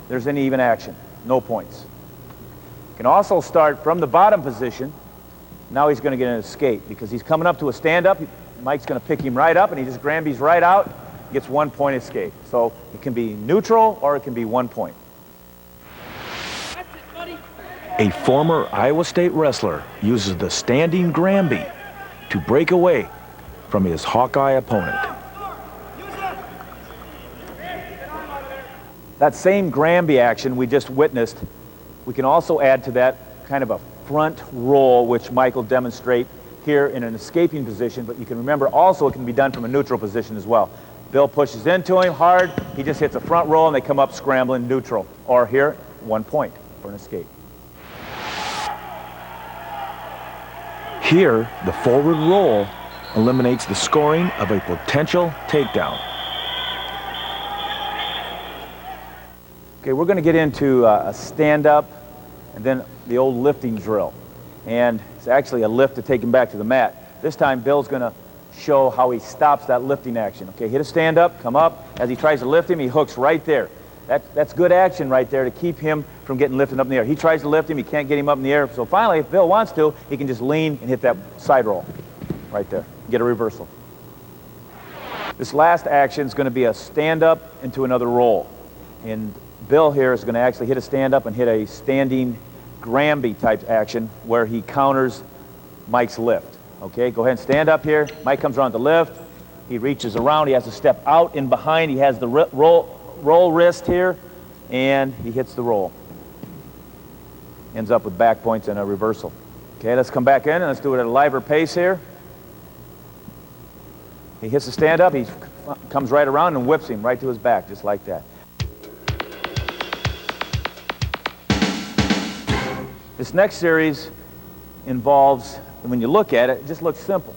there's any even action. No points. You can also start from the bottom position. Now he's going to get an escape because he's coming up to a stand-up. Mike's going to pick him right up, and he just Granby's right out, gets 1 point escape. So it can be neutral or it can be 1 point. A former Iowa State wrestler uses the standing Granby to break away from his Hawkeye opponent. That same Granby action we just witnessed, we can also add to that kind of a front roll, which Mike will demonstrate here in an escaping position, but you can remember also it can be done from a neutral position as well. Bill pushes into him hard, he just hits a front roll and they come up scrambling neutral. Or here, 1 point for an escape. Here, the forward roll eliminates the scoring of a potential takedown. Okay, we're going to get into a stand-up and then the old lifting drill. And it's actually a lift to take him back to the mat. This time, Bill's going to show how he stops that lifting action. Okay, hit a stand-up, come up. As he tries to lift him, he hooks right there. That's good action right there to keep him from getting lifted up in the air. He tries to lift him, he can't get him up in the air. So finally, if Bill wants to, he can just lean and hit that side roll right there. Get a reversal. This last action is going to be a stand-up into another roll. And Bill here is going to actually hit a stand-up and hit a standing Granby type action where he counters Mike's lift. Okay, go ahead and stand up here. Mike comes around the lift. He reaches around. He has to step out in behind. He has the roll wrist here. and he hits the roll. Ends up with back points and a reversal. Okay, let's come back in and let's do it at a liver pace here. He hits the stand-up, he comes right around and whips him right to his back, just like that. This next series involves, and when you look at it, it just looks simple.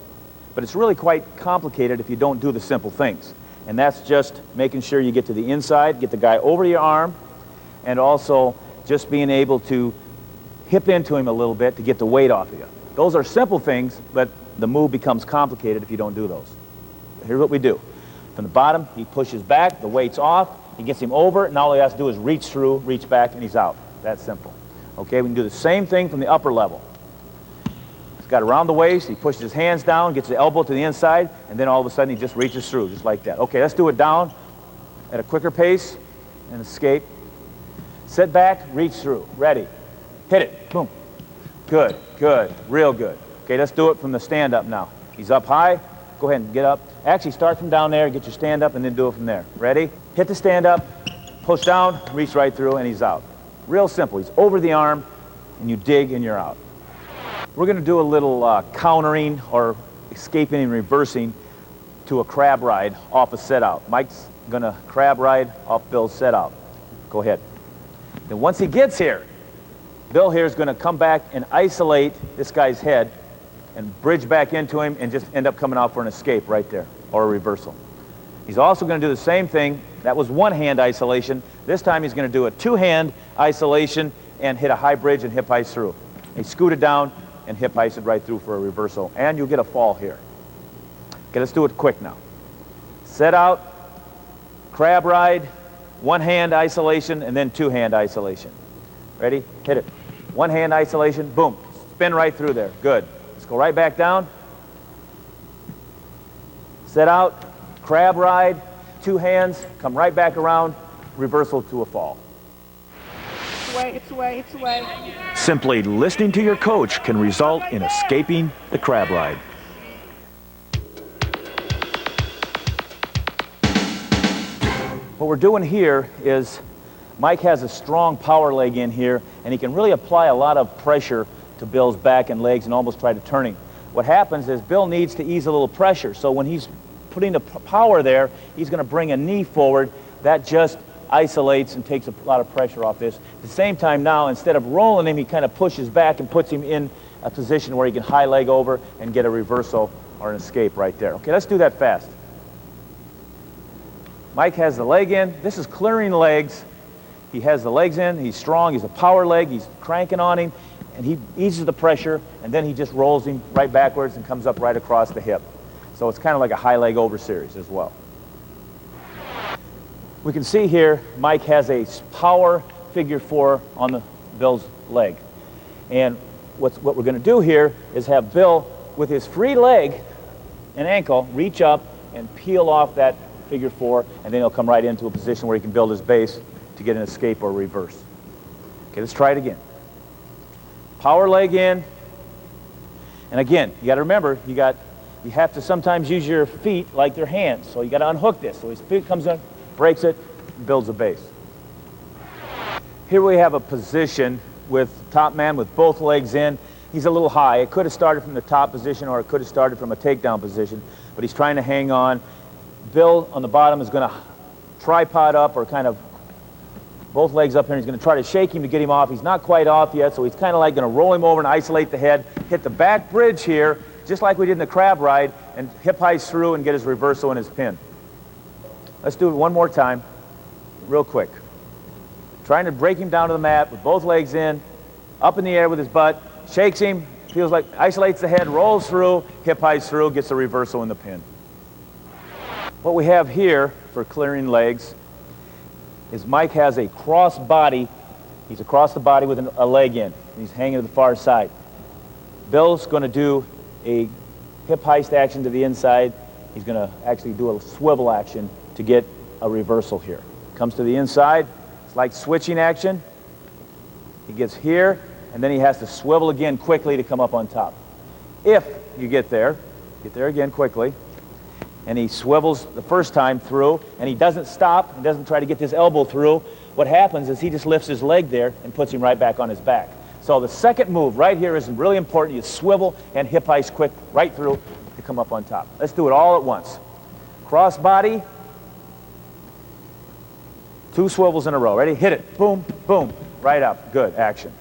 But it's really quite complicated if you don't do the simple things. And that's just making sure you get to the inside, get the guy over your arm, and also just being able to hip into him a little bit to get the weight off of you. Those are simple things, but the move becomes complicated if you don't do those. Here's what we do. From the bottom, he pushes back, the weight's off, he gets him over, and all he has to do is reach through, reach back, and he's out. That's simple. Okay, we can do the same thing from the upper level. He's got around the waist, he pushes his hands down, gets the elbow to the inside, and then all of a sudden he just reaches through, just like that. Okay, let's do it down at a quicker pace and escape. Sit back, reach through. Ready. Hit it. Boom. Good, good, real good. Okay, let's do it from the stand-up now. He's up high. Go ahead and get up. Actually, start from down there, get your stand-up, and then do it from there. Ready? Hit the stand-up, push down, reach right through, and he's out. Real simple. He's over the arm, and you dig, and you're out. We're going to do a little countering or escaping and reversing to a crab ride off a set-out. Mike's going to crab ride off Bill's set-out. Go ahead. Then once he gets here, Bill here is going to come back and isolate this guy's head and bridge back into him and just end up coming out for an escape right there, or a reversal. He's also going to do the same thing. That was one-hand isolation. This time he's going to do a two-hand isolation and hit a high bridge and hip ice through. He scooted down and hip ice it right through for a reversal, and you'll get a fall here. Okay, let's do it quick now. Set out, crab ride, one-hand isolation, and then two-hand isolation. Ready? Hit it. One-hand isolation, boom. Spin right through there. Good. Let's go right back down. Set out, crab ride, two hands, come right back around, reversal to a fall. It's away. Simply listening to your coach can result in escaping the crab ride. What we're doing here is Mike has a strong power leg in here, and he can really apply a lot of pressure to Bill's back and legs and almost try to turn him. What happens is Bill needs to ease a little pressure, so when he's putting the power there, he's going to bring a knee forward. That just isolates and takes a lot of pressure off this. At the same time now, instead of rolling him, he kind of pushes back and puts him in a position where he can high leg over and get a reversal or an escape right there. Okay, let's do that fast. Mike has the leg in. This is clearing legs. He has the legs in. He's strong. He's a power leg. He's cranking on him, and he eases the pressure, and then he just rolls him right backwards and comes up right across the hip. So it's kind of like a high leg over series as well. We can see here Mike has a power figure four on the Bill's leg. And what we're going to do here is have Bill, with his free leg and ankle, reach up and peel off that figure four, and then he'll come right into a position where he can build his base to get an escape or reverse. Okay, let's try it again. Power leg in. And again, you got to remember, you have to sometimes use your feet like their hands. So you got to unhook this. So his feet comes in, breaks it, builds a base. Here we have a position with top man with both legs in. He's a little high. It could have started from the top position, or it could have started from a takedown position, but he's trying to hang on. Bill on the bottom is going to tripod up, or kind of both legs up here. He's going to try to shake him to get him off. He's not quite off yet, so he's kind of like going to roll him over and isolate the head, hit the back bridge here, just like we did in the crab ride, and hip ice through and get his reversal and his pin. Let's do it one more time, real quick. Trying to break him down to the mat with both legs in, up in the air with his butt, shakes him, feels like, isolates the head, rolls through, hip ice through, gets a reversal in the pin. What we have here for clearing legs is Mike has a cross body. He's across the body with a leg in. He's hanging to the far side. Bill's going to do a hip heist action to the inside. He's going to actually do a swivel action to get a reversal here. Comes to the inside. It's like switching action. He gets here, and then he has to swivel again quickly to come up on top. If you get there again quickly, and he swivels the first time through, and he doesn't stop, he doesn't try to get this elbow through. what happens is he just lifts his leg there and puts him right back on his back. So the second move right here is really important. You swivel and hip heist quick right through to come up on top. Let's do it all at once. Cross body. 2 swivels in a row. Ready? Hit it. Boom, boom. Right up. Good. Action.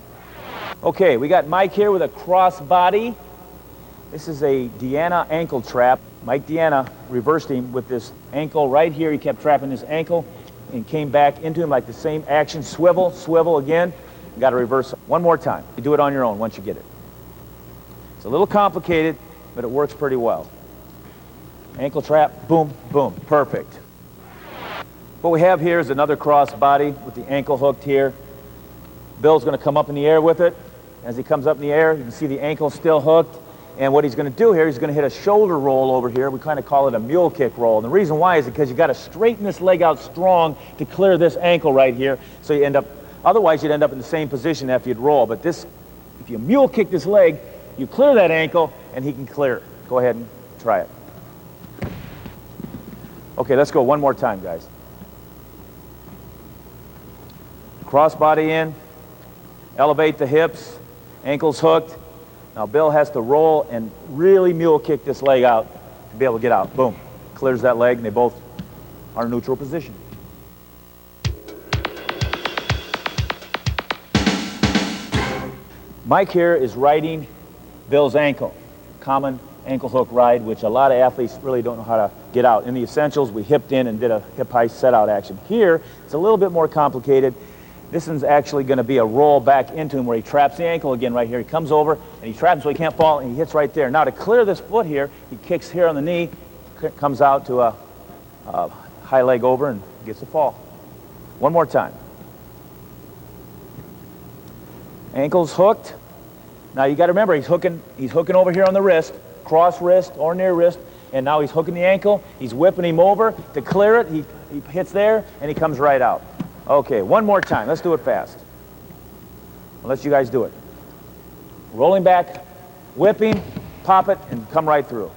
Okay, we got Mike here with a cross body. This is a Deanna ankle trap. Mike Deanna reversed him with this ankle right here. He kept trapping his ankle and came back into him like the same action. Swivel, swivel again. You got to reverse one more time. You do it on your own once you get it. It's a little complicated, but it works pretty well. Ankle trap, boom, boom, perfect. What we have here is another cross body with the ankle hooked here. Bill's going to come up in the air with it. As he comes up in the air, you can see the ankle still hooked. And what he's going to do here, he's going to hit a shoulder roll over here. We kind of call it a mule kick roll. And the reason why is because you got to straighten this leg out strong to clear this ankle right here. So you end up, otherwise you'd end up in the same position after you'd roll. But this, if you mule kick this leg, you clear that ankle and he can clear it. Go ahead and try it. Okay, let's go one more time, guys. Cross body in, elevate the hips, ankles hooked. Now Bill has to roll and really mule kick this leg out to be able to get out. Boom. Clears that leg and they both are in neutral position. Mike here is riding Bill's ankle. Common ankle hook ride, which a lot of athletes really don't know how to get out. In the essentials, we hipped in and did a hip heist set out action. Here, it's a little bit more complicated. This one's actually going to be a roll back into him where he traps the ankle again right here. He comes over and he traps so he can't fall and he hits right there. Now to clear this foot here, he kicks here on the knee, comes out to a high leg over and gets a fall. One more time. Ankle's hooked. Now you got to remember he's hooking over here on the wrist, cross wrist or near wrist, and now he's hooking the ankle. He's whipping him over to clear it. He hits there and he comes right out. Okay, one more time. Let's do it fast. I'll let you guys do it. Rolling back, whipping, pop it, and come right through.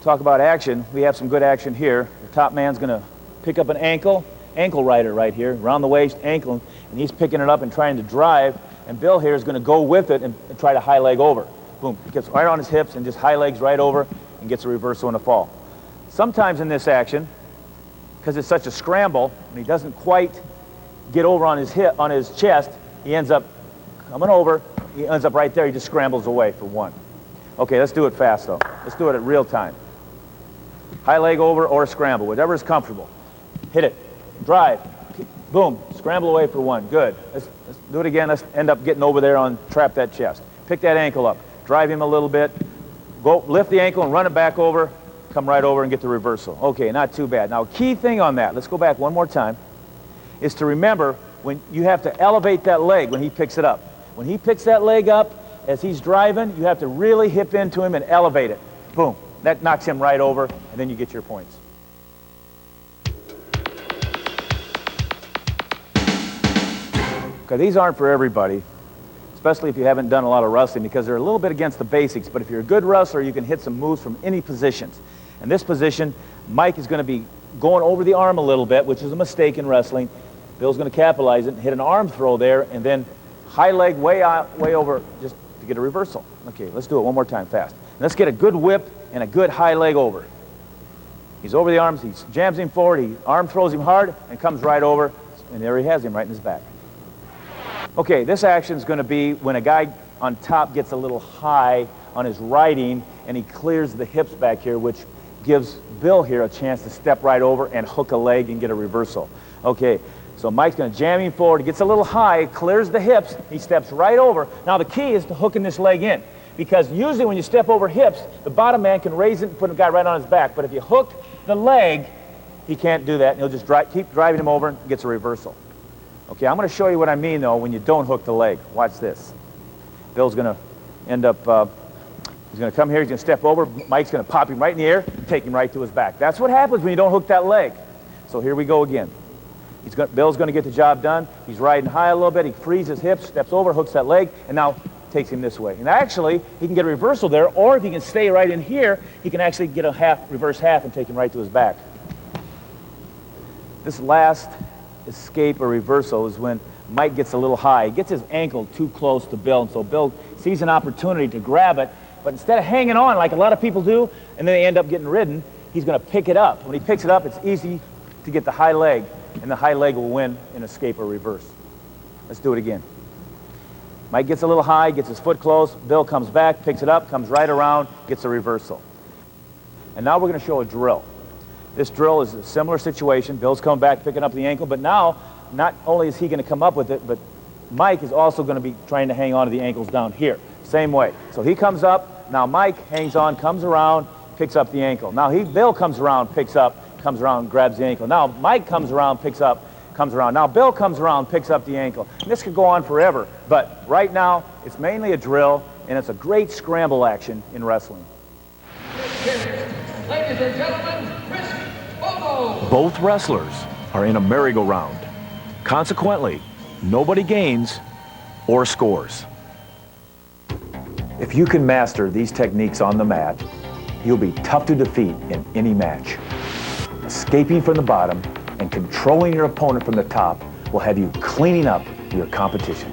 Talk about action. We have some good action here. The top man's going to pick up an ankle rider right here, around the waist, ankle, and he's picking it up and trying to drive, and Bill here is going to go with it and try to high leg over. Boom. He gets right on his hips and just high legs right over and gets a reversal and a fall. Sometimes in this action, because it's such a scramble, and he doesn't quite get over on his hip, on his chest, he ends up coming over, he ends up right there, he just scrambles away for one. Okay, let's do it fast though. Let's do it at real time. High leg over or scramble, whatever is comfortable. Hit it, drive, boom, scramble away for one, good. Let's do it again, let's end up getting over there on, trap that chest. Pick that ankle up, drive him a little bit, go lift the ankle and run it back over, come right over and get the reversal. Okay, not too bad. Now, key thing on that, let's go back one more time, is to remember when you have to elevate that leg when he picks it up. When he picks that leg up, as he's driving, you have to really hip into him and elevate it. Boom. That knocks him right over, and then you get your points. Okay, these aren't for everybody, especially if you haven't done a lot of wrestling, because they're a little bit against the basics, but if you're a good wrestler, you can hit some moves from any positions. In this position, Mike is going to be going over the arm a little bit, which is a mistake in wrestling. Bill's going to capitalize it, hit an arm throw there, and then high leg way out, way over, just to get a reversal. Okay, let's do it one more time, fast. Let's get a good whip and a good high leg over. He's over the arms, he jams him forward, he arm throws him hard, and comes right over, and there he has him right in his back. Okay, this action is going to be when a guy on top gets a little high on his riding, and he clears the hips back here, which gives Bill here a chance to step right over and hook a leg and get a reversal. Okay, so Mike's going to jam him forward. He gets a little high, clears the hips, he steps right over. Now the key is to hooking this leg in, because usually when you step over hips, the bottom man can raise it and put a guy right on his back. But if you hook the leg, he can't do that, and he'll just keep driving him over and gets a reversal. Okay, I'm going to show you what I mean, though, when you don't hook the leg. Watch this. Bill's going to end up, he's going to come here, he's going to step over, Mike's going to pop him right in the air, take him right to his back. That's what happens when you don't hook that leg. So here we go again. Bill's going to get the job done. He's riding high a little bit, he frees his hips, steps over, hooks that leg, and now takes him this way. And actually, he can get a reversal there, or if he can stay right in here, he can actually get a reverse half and take him right to his back. This last escape or reversal is when Mike gets a little high. He gets his ankle too close to Bill, and so Bill sees an opportunity to grab it, but instead of hanging on like a lot of people do, and then they end up getting ridden, he's going to pick it up. When he picks it up, it's easy to get the high leg, and the high leg will win in escape or reverse. Let's do it again. Mike gets a little high, gets his foot close, Bill comes back, picks it up, comes right around, gets a reversal. And now we're going to show a drill. This drill is a similar situation. Bill's coming back, picking up the ankle, but now, not only is he going to come up with it, but Mike is also going to be trying to hang on to the ankles down here. Same way. So he comes up, now Mike hangs on, comes around, picks up the ankle. Now Bill comes around, picks up, comes around, grabs the ankle. Now Mike comes around, picks up, comes around. Now Bill comes around, picks up the ankle. And this could go on forever, but right now it's mainly a drill, and it's a great scramble action in wrestling. Ladies and gentlemen, Chris Bobo. Both wrestlers are in a merry-go-round. Consequently, nobody gains or scores. If you can master these techniques on the mat, you'll be tough to defeat in any match. Escaping from the bottom and controlling your opponent from the top will have you cleaning up your competition.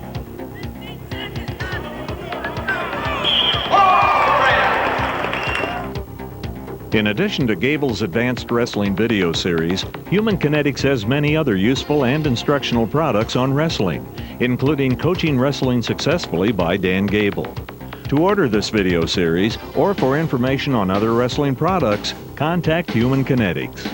In addition to Gable's Advanced Wrestling video series, Human Kinetics has many other useful and instructional products on wrestling, including Coaching Wrestling Successfully by Dan Gable. To order this video series or for information on other wrestling products, contact Human Kinetics.